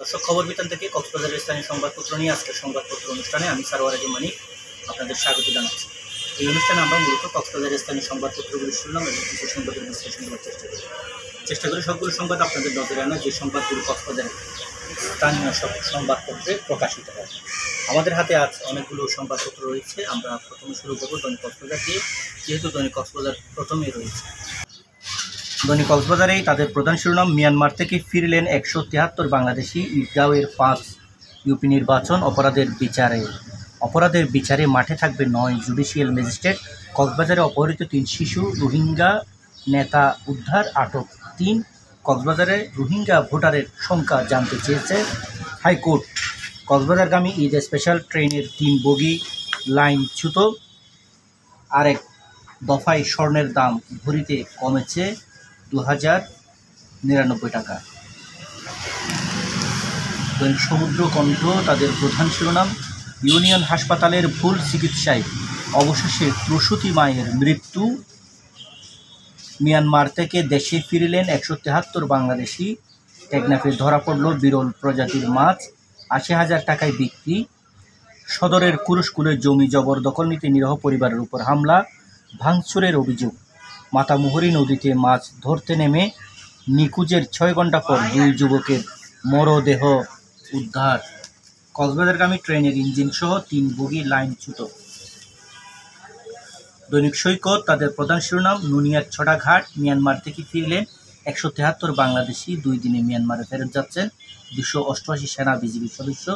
দর্শক, খবর বিতান থেকে কক্সবাজারের স্থানীয় সংবাদপত্র নিয়ে আজকের সংবাদপত্র অনুষ্ঠানে আমি সারোয়ার আজম মানিক আপনাদের স্বাগত জানাচ্ছি। এই অনুষ্ঠানে আমরা মূলত কক্সবাজারের স্থানীয় সংবাদপত্রগুলি শুনলাম এবং কিছু সংবাদের বিশ্লেষণ করার চেষ্টা করি সবগুলো সংবাদ আপনাদের নজরে আনা, যে সংবাদগুলো কক্সবাজারের স্থানীয় সংবাদপত্রে প্রকাশিত হয়। আমাদের হাতে আজ অনেকগুলো সংবাদপত্র রয়েছে। আমরা প্রথমে শুরু করব দৈনিক কক্সবাজার দিয়ে, যেহেতু দৈনিক কক্সবাজার প্রথমেই রয়েছে। দৈনিক কক্সবাজারেই তাদের প্রধান শিরোনাম, মিয়ানমার থেকে ফিরলেন 173 বাংলাদেশি, ঈদগাঁওয়ের 5 ইউপি নির্বাচন অপরাধের বিচারে মাঠে থাকবে 9 জুডিশিয়াল ম্যাজিস্ট্রেট। কক্সবাজারে অপহৃত 3 শিশু, রোহিঙ্গা নেতা উদ্ধার, আটক 3। কক্সবাজারে রোহিঙ্গা ভোটারের সংখ্যা জানতে চেয়েছে হাইকোর্ট। কক্সবাজারগামী ঈদ স্পেশাল ট্রেনের 3 বগি লাইনচ্যুত। আরেক দফায় স্বর্ণের দাম ভরিতে কমেছে 2099 টাকা। দৈনিক সমুদ্র কণ্ঠ তাদের প্রধান শিরোনাম, ইউনিয়ন হাসপাতালের ভুল চিকিৎসায় অবশেষে প্রসূতি মায়ের মৃত্যু। মিয়ানমার থেকে দেশে ফিরলেন 173 বাংলাদেশি। টেকনাফে ধরা পড়ল বিরল প্রজাতির মাছ, 80,000 টাকায় বিক্রি। সদরের কুরুশকুলে জমি জবরদখল নিতে নিরীহ পরিবারের উপর হামলা, ভাঙচুরের অভিযোগ। মাতামুহুরী নদীতে মাছ ধরতে নেমে নিখোঁজের 6 ঘন্টা পর 2 যুবকের মরদেহ উদ্ধার। কক্সবাজারগামী ট্রেনের ইঞ্জিনসহ 3 বগি লাইনচ্যুত। দৈনিক সৈকত তাদের প্রধান শিরোনাম, নুনিয়ার ছড়াঘাট, মিয়ানমার থেকে ফিরলেন 173 বাংলাদেশি। 2 দিনে মিয়ানমারে ফেরত যাচ্ছেন 288 সেনা বিজিবি সদস্য।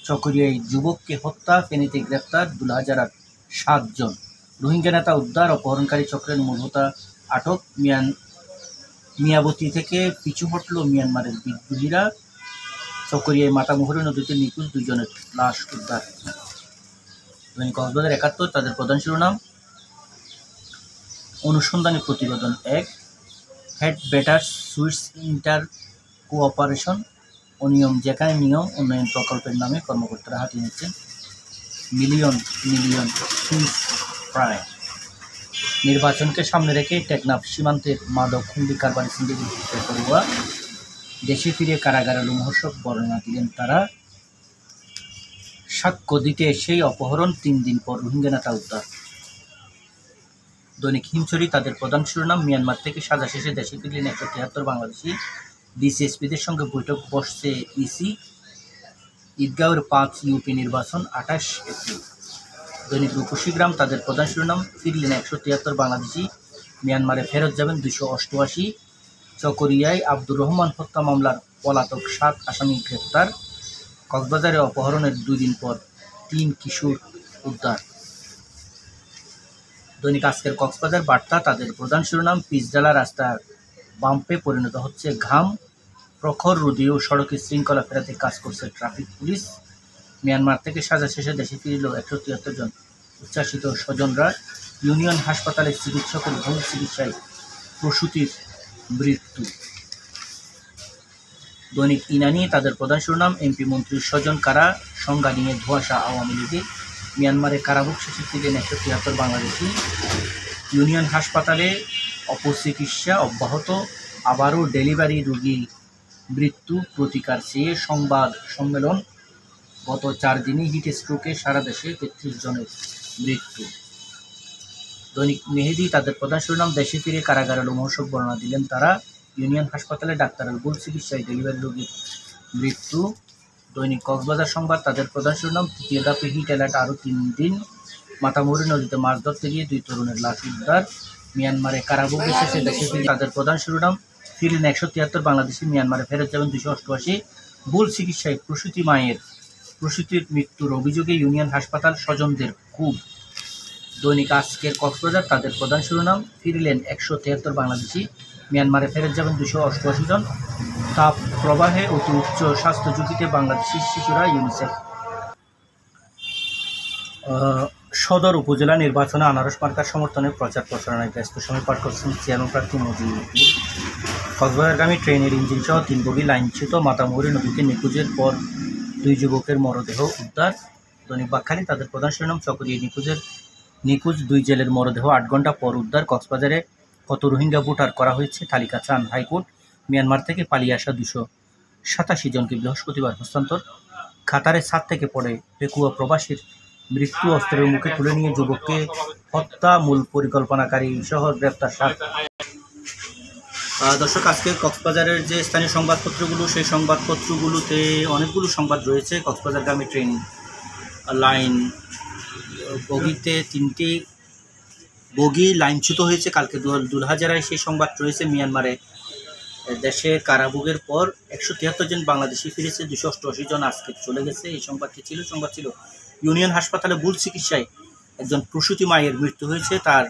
চকরিয়ায় যুবককে হত্যা, ফেনীতে গ্রেপ্তার 2,007 জন। রোহিঙ্গা নেতা উদ্ধার, অপহরণকারী চক্রের মূল হোতা আটক। মিয়াবতী থেকে পিছু হটল মিয়ানমারের বিদ্রোহীরা। চকরিয়ায় মাতামুহুরী নদীতে নিখোঁজ 2 জনের লাশ উদ্ধার। কক্সবাজার 71 তাদের প্রধান শিরোনাম, অনুসন্ধানী প্রতিবেদন 1, head better sweets inter cooperation, অনিয়ম যেখানে নিয়ম, উন্নয়ন প্রকল্পের নামে কর্মকর্তারা হাতিয়ে নিচ্ছেন মিলিয়ন সুইস প্রায়। নির্বাচনকে সামনে রেখে টেকনাফ সীমান্তের মাদক হুন্ডি কারবারি সিন্ডিকেটের পড়ুয়া দেশে ফিরে কারাগারের লোমহর্ষক বর্ণনা দিলেন তারা। সাক্ষ্য দিতে সেই অপহরণ, 3 দিন পর রোহিঙ্গা নেতা উদ্ধার। দৈনিক হিমছড়ি তাদের প্রধান শিরোনাম, মিয়ানমার থেকে সাজা শেষে দেশে ফিরলেন 173 বাংলাদেশি। ডিসিএসপিদের সঙ্গে বৈঠক বসছে ইসি। ঈদগাঁওয়ের 5 ইউপি নির্বাচন 28 এপ্রিল। দৈনিক রূপসী গ্রাম তাদের প্রধান শিরোনাম, ফিরলেন 173 বাংলাদেশি, মিয়ানমারে ফেরত যাবেন 288। চকরিয়ায় আব্দুর রহমান হত্যা মামলার পলাতক 7 আসামি গ্রেপ্তার। কক্সবাজারে অপহরণের 2 দিন পর 3 কিশোর উদ্ধার। দৈনিক আজকের কক্সবাজার বার্তা তাদের প্রধান শিরোনাম, পিচঢালা রাস্তার বাম্পে পরিণত হচ্ছে ঘাম। প্রখর রোদেও সড়কে শৃঙ্খলা ফেরাতে কাজ করছে ট্রাফিক পুলিশ। মিয়ানমার থেকে সাজা শেষে দেশে ফিরল 173 জন উচ্ছ্বাসিত স্বজনরা। ইউনিয়ন হাসপাতালে চিকিৎসকের ভুল চিকিৎসায় প্রসূতির মৃত্যু। দৈনিক ইনানি তাদের প্রধান শিরোনাম, এমপি মন্ত্রীর স্বজন কারা, সংজ্ঞা নিয়ে ধোঁয়াশা আওয়ামী লীগের। মিয়ানমারে কারাভোগ শেষে ফিরলেন 173 বাংলাদেশি। ইউনিয়ন হাসপাতালে অপচিকিৎসা অব্যাহত, আবারও ডেলিভারি রোগী মৃত্যু, প্রতিকার চেয়ে সংবাদ সম্মেলন। গত 4 দিনে হিট স্ট্রোকে সারা দেশে 33 জনের মৃত্যু। দৈনিক মেহেদি তাদের প্রধান শিরোনাম, দেশে ফিরে কারাগারে লোমহর্ষক বর্ণনা দিলেন তারা। ইউনিয়ন হাসপাতালে ডাক্তারের ভুল চিকিৎসায় ডেলিভারি রোগীর মৃত্যু। দৈনিক কক্সবাজার সংবাদ তাদের প্রধান শিরোনাম, 3য় ধাপে হিট অ্যালার্ট আরও 3 দিন। মাতামুহুরী নদীতে মাছ ধরতে গিয়ে 2 তরুণের লাশ উদ্ধার। মিয়ানমারে কারাভোগ শেষে দেশে ফিরে তাদের প্রধান শিরোনাম, ফিরলেন 173 বাংলাদেশি, মিয়ানমারে ফেরত যাবেন 288। ভুল চিকিৎসায় প্রসূতির মৃত্যুর অভিযোগে ইউনিয়ন হাসপাতাল স্বজনদের ক্ষোভ। দৈনিক আজকের কক্সবাজার তাদের প্রধান শিরোনাম, ফিরলেন 173 বাংলাদেশি, মিয়ানমারে ফেরত যাবেন 288 জন। তাপ প্রবাহে অতি উচ্চ স্বাস্থ্য ঝুঁকিতে বাংলাদেশি শিশুরা, ইউনিসেফ। সদর উপজেলা নির্বাচনে আনারস মার্কার সমর্থনে প্রচার প্রচারণায় ব্যস্ত সময় পার করছেন চেয়ারম্যান প্রার্থী মজিউর। কক্সবাজারগামী ট্রেনের ইঞ্জিনসহ 3 বগি লাইনচ্যুত। মাতামুহুরী নদীতে নিখোঁজের পর 2 যুবকের মরদেহ উদ্ধার। দৈনিক বাকখালী তাদের প্রধান শিরোনাম, চকরিয়ায় নিখোঁজ 2 জেলের মরদেহ 8 ঘন্টা পর উদ্ধার। কক্সবাজারে কত রোহিঙ্গা ভোটার করা হয়েছে তালিকা চান হাইকোর্ট। মিয়ানমার থেকে পালিয়ে আসা 87 জনকে বৃহস্পতিবার হস্তান্তর। কাতারের ছাদ থেকে পড়ে পেকুয়া প্রবাসীর মৃত্যু অস্ত্রের মুখে তুলে নিয়ে যুবককে হত্যা মূল পরিকল্পনাকারী সহ গ্রেপ্তার 7। দর্শক, আজকে কক্সবাজারের যে স্থানীয় সংবাদপত্রগুলো, সেই সংবাদপত্রগুলোতে অনেকগুলো সংবাদ রয়েছে। কক্সবাজারগামী ট্রেন লাইন বগিতে 3টি বগি লাইনচ্যুত হয়েছে কালকে দুলহাজারায়, সেই সংবাদ রয়েছে। মিয়ানমারে দেশে কারাভোগের পর 173 জন বাংলাদেশি ফিরেছে, 288 জন আজকে চলে গেছে। এই সংবাদ ছিল ইউনিয়ন হাসপাতালে ভুল চিকিৎসায় একজন প্রসূতি মায়ের মৃত্যু হয়েছে। তার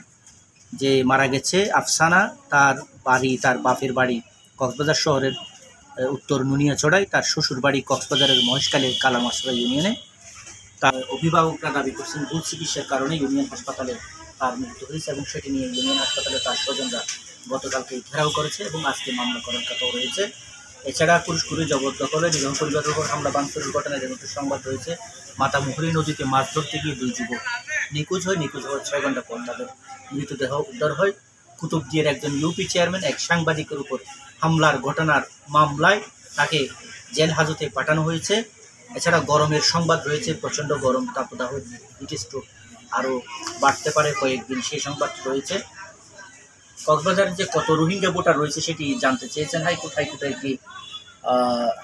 যে মারা গেছে আফসানা, তার বাপের বাড়ি কক্সবাজার শহরের উত্তর নুনিয়াচড়ায়, তার শ্বশুর বাড়ি কক্সবাজারের মহেশখালীর কালামাসরা ইউনিয়নে। তার অভিভাবকরা দাবি করছেন ভুল চিকিৎসার কারণে ইউনিয়ন হাসপাতালে তার মৃত্যু হয়েছে এবং সেটি নিয়ে ইউনিয়ন হাসপাতালে তার স্বজনরা গতকালকে ঘেরাও করেছে এবং আজকে মামলা করার কথাও রয়েছে। এছাড়া পুরস্কুরে জবরদখলে নিজাম পরিবারের উপর হামলা ভাঙচুরের ঘটনায় যেমন সংবাদ রয়েছে। মাতামুহুরী নদীতে মাছ ধরতে গিয়ে 2 যুবক নিখোঁজ হওয়ার 6 ঘন্টা পর তাদের মৃতদেহ উদ্ধার হয়। কুতুবদিয়ার একজন ইউপি চেয়ারম্যান এক সাংবাদিকের উপর হামলার ঘটনার মামলায় তাকে জেল হাজতে পাঠানো হয়েছে। এছাড়া গরমের সংবাদ রয়েছে, প্রচণ্ড গরম, তাপদাহ, হিট স্ট্রোক আরও বাড়তে পারে কয়েকদিন, সেই সংবাদ রয়েছে। কক্সবাজারে যে কত রোহিঙ্গা ভোটার রয়েছে সেটি জানতে চেয়েছেন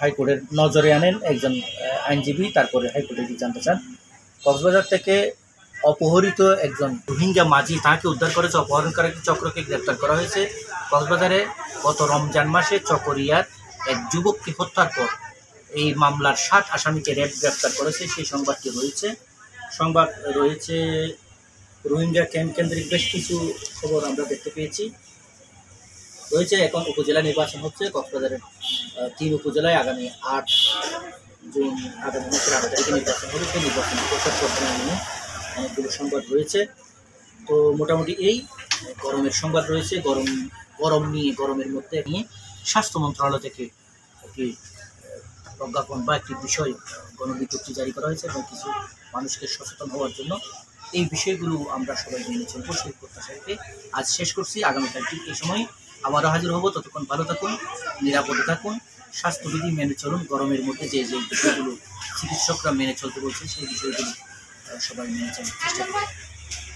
হাইকোর্টের নজরে আনেন একজন আইনজীবী, তারপরে হাইকোর্টে কি জানতে চান। কক্সবাজার থেকে অপহৃত একজন রোহিঙ্গা মাঝি, তাকে উদ্ধার করেছে অপহরণকারী চক্রকে গ্রেপ্তার করা হয়েছে। কক্সবাজারে গত রমজান মাসে চকরিয়ার এক যুবককে হত্যার পর এই মামলার 7 আসামিকে র্যাব গ্রেপ্তার করেছে, সেই সংবাদটি রয়েছে। সংবাদ রয়েছে রোহিঙ্গা ক্যাম্প কেন্দ্রিক বেশ কিছু খবর আমরা দেখতে পেয়েছি রয়েছে। এখন উপজেলা নির্বাচন হচ্ছে কক্সবাজারের 3 উপজেলায় আগামী 8 জুন আগামী মাসের 8 তারিখে নির্বাচন হবে। সেই নির্বাচনের প্রচার প্রচারণা নিয়ে অনেকগুলো সংবাদ রয়েছে। তো মোটামুটি এই গরমের সংবাদ রয়েছে। গরমের মধ্যে নিয়ে স্বাস্থ্য মন্ত্রণালয় থেকে একটি প্রজ্ঞাপন বা একটি বিষয় গণবিজ্ঞপ্তি জারি করা হয়েছে এবং কিছু মানুষকে সচেতন হওয়ার জন্য এই বিষয়গুলো আমরা সবাই মেনে চলবো, সেই প্রত্যাশাকে আজ শেষ করছি। আগামীকাল ঠিক এই সময় আবারও হাজির হব। ততক্ষণ ভালো থাকুন, নিরাপদে থাকুন, স্বাস্থ্যবিধি মেনে চলুন। গরমের মধ্যে যে বিষয়গুলো চিকিৎসকরা মেনে চলতে বলছেন সেই বিষয়গুলো সবাই মেনে চলার চেষ্টা করুন।